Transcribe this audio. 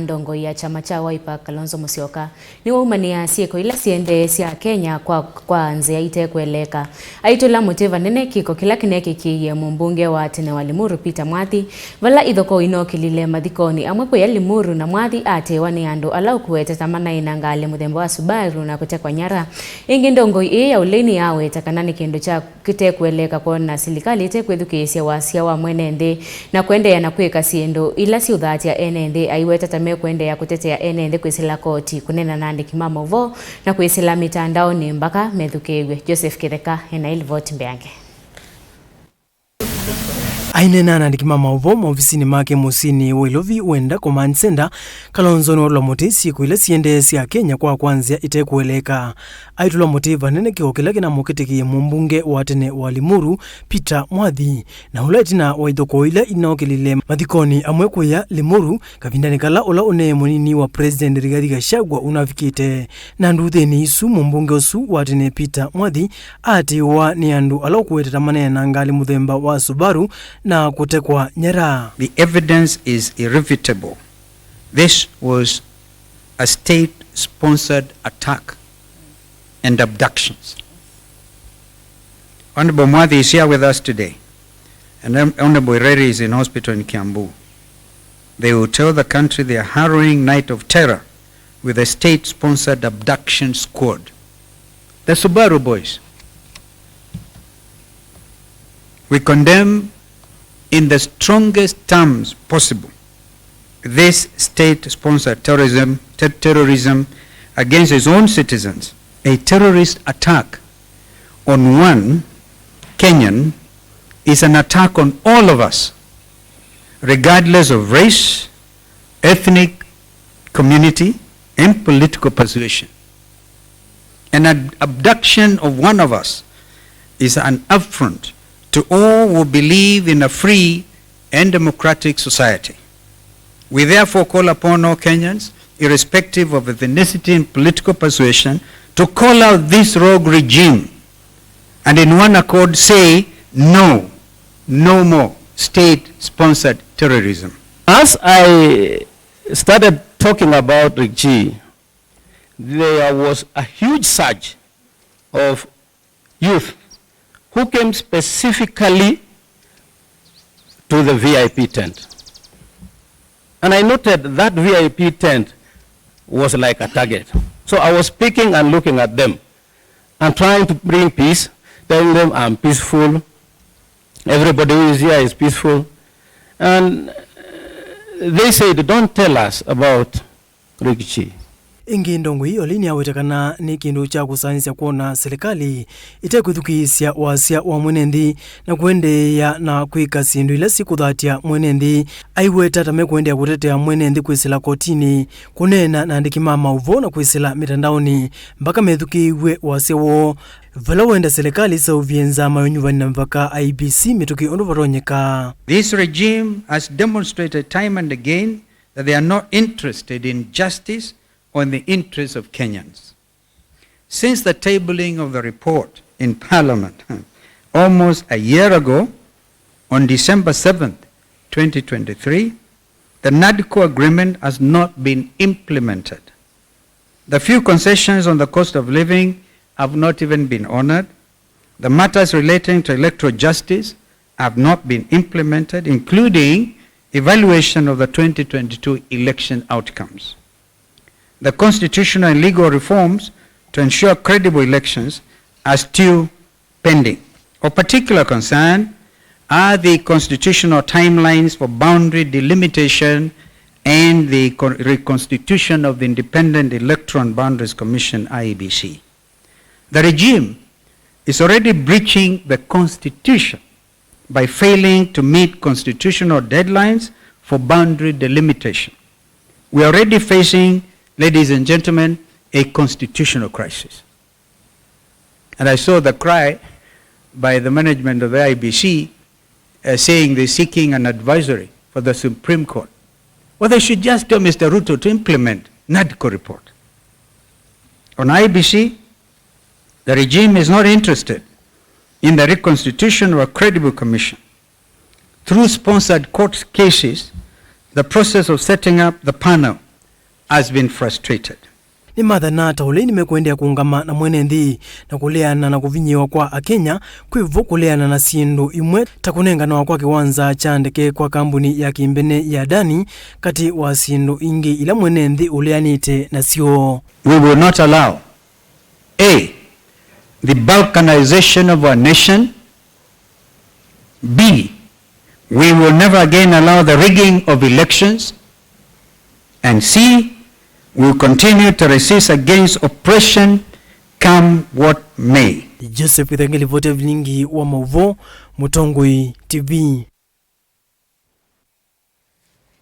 Ndongoi ya chama cha Wiper Kalonzo Musyoka niwaumania syiko ila syiendee sya Kenya kwa nzia itekuleeka aitula muti Vanene kiko kila kinekikiie mumbunge wa tene wa Limuru Peter Mwathi vala ithokoo inookilele mathikoni amwe kuya Limuru na Mwathi aatiiwa ni andu ala ukuweta manaina ngali muthemba wa subaru na kutekwa nyara ingi Ndongoi ya uleni aweta kana ni kindu cha kitekuleeka kuona Silikali itekwithukiisya wasia wa mwene nthi na kuendeea na kwika syindu ila siuthatia ene nthi aiweta kuendelea kutetea ene kwisila koti kunena na andiki mamovo na kwisila mitandao ni mpaka methukiwe. Joseph Kireka ena ili vote mbeange ainena na andiki mamovo maofisini make musini Wilovi wenda command center Kalonzo no muti syiko ila syiendee sya Kenya kwa Kwanza itekuleeka aitula muti Vanene kiko kila kinamukitikiie mumbunge wa tene wa Limuru Peter Mwathi na ulatina wa ithokoo ila inookilele mathikoni amwe kuya Limuru kavindani kala ula une munini wa president Rigathi Gachagua unafikite na ndutheni isu mumbunge usu wa tene Peter Mwathi aatiiwa ni andu ala ukuweta manaina ngali muthemba wa subaru na kutekwa nyara. The evidence is irrefutable. This was a state-sponsored attack and abductions. Honorable Mwathi is here with us today, and Honorable Reri is in hospital in Kiambu. They will tell the country their harrowing night of terror with a state-sponsored abduction squad. The Subaru boys. We condemn in the strongest terms possible this state-sponsored terrorism against its own citizens. A terrorist attack on one Kenyan is an attack on all of us, regardless of race, ethnic community, and political persuasion. An abduction of one of us is an affront to all who believe in a free and democratic society. We therefore call upon all Kenyans, irrespective of ethnicity and political persuasion, to call out this rogue regime and in one accord say no, no more state-sponsored terrorism. As I started talking about regime, there was a huge surge of youth who came specifically to the VIP tent. And I noted that VIP tent was like a target. So I was speaking and looking at them and trying to bring peace, telling them I'm peaceful, everybody who is here is peaceful. And they said, don't tell us about Rikichi. Ingi Ndongoi olini awetekana ni kindu cha kusanisya kuona Silikali itekuthukiisya wasia wa mwenenthi na kuendeea na kwika sindu ila sikuthatia mwenenthi aiweta tame kuendeea kutetea mwenenthi kwisila kotini kunena na andiki mauvo na kwisila mitandaoni mpaka methukiiwe wasia wo vala wenda Silikali sauvienza mayonyuvani na mpaka IBC mituki ondu varonyeka. This regime has demonstrated time and again that they are not interested in justice on the interests of Kenyans. Since the tabling of the report in Parliament almost a year ago, on December 7th, 2023, the NADCO agreement has not been implemented. The few concessions on the cost of living have not even been honored. The matters relating to electoral justice have not been implemented, including evaluation of the 2022 election outcomes. The constitutional and legal reforms to ensure credible elections are still pending. Of particular concern are the constitutional timelines for boundary delimitation and the reconstitution of the Independent Electoral and Boundaries Commission, IEBC. The regime is already breaching the Constitution by failing to meet constitutional deadlines for boundary delimitation. We are already facing, ladies and gentlemen, a constitutional crisis. And I saw the cry by the management of the IBC saying they're seeking an advisory for the Supreme Court. Well, they should just tell Mr. Ruto to implement NADCO report. On IBC, the regime is not interested in the reconstitution of a credible commission. Through sponsored court cases, the process of setting up the panel has been frustrated. Ni mathana taule nimekuendea kuungama na mwene nthi na kuleana na kuvinyiwa kwa Akenya kwivo kuleana na syindu imwe ta kunengana kwa kiwanza cha ndeke kwa kambuni ya kimbene ya Dani kati wa syindu ingi ila mwene nthi uleanite na sio. We will not allow A, the balkanization of our nation. B, we will never again allow the rigging of elections. And C, we will continue to resist against oppression, come what may. Joseph Ithengeli vote vilingi wa Mauvo, Ndongoi TV.